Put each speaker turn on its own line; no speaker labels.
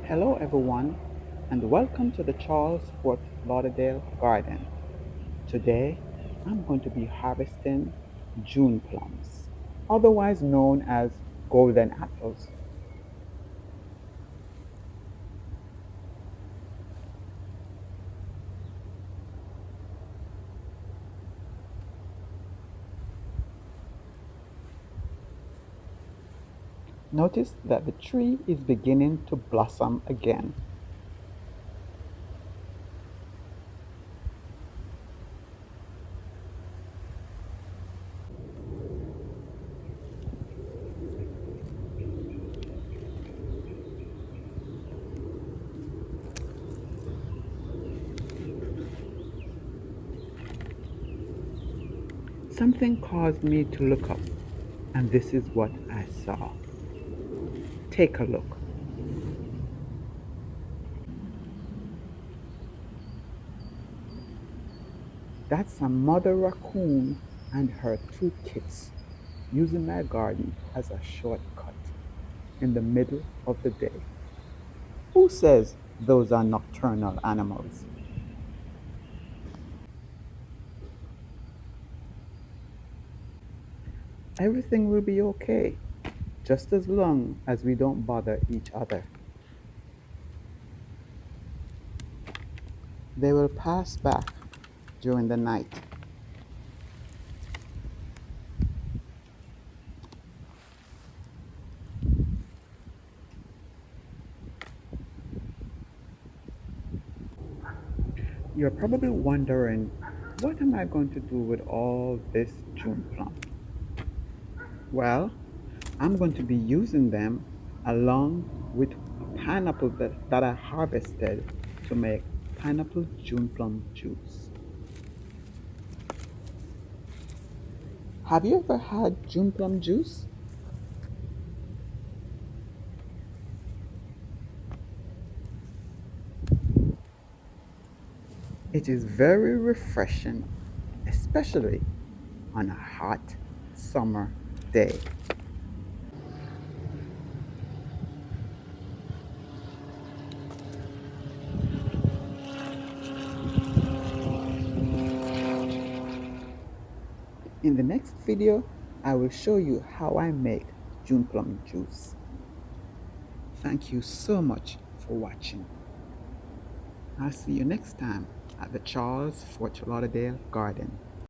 Hello, everyone, and welcome to the Charles Fort Lauderdale Garden. Today, I'm going to be harvesting June plums, otherwise known as golden apples. Notice that the tree is beginning to blossom again. Something caused me to look up, and this is what I saw. Take a look. That's a mother raccoon and her two kits using my garden as a shortcut in the middle of the day. Who says those are nocturnal animals? Everything will be okay, just as long as we don't bother each other. They will pass back during the night. You're probably wondering, what am I going to do with all this June plum? Well, I'm going to be using them along with a pineapple that I harvested to make pineapple June plum juice. Have you ever had June plum juice? It is very refreshing, especially on a hot summer day. In the next video, I will show you how I make June plum juice. Thank you so much for watching. I'll see you next time at the Charles Fort Lauderdale Garden.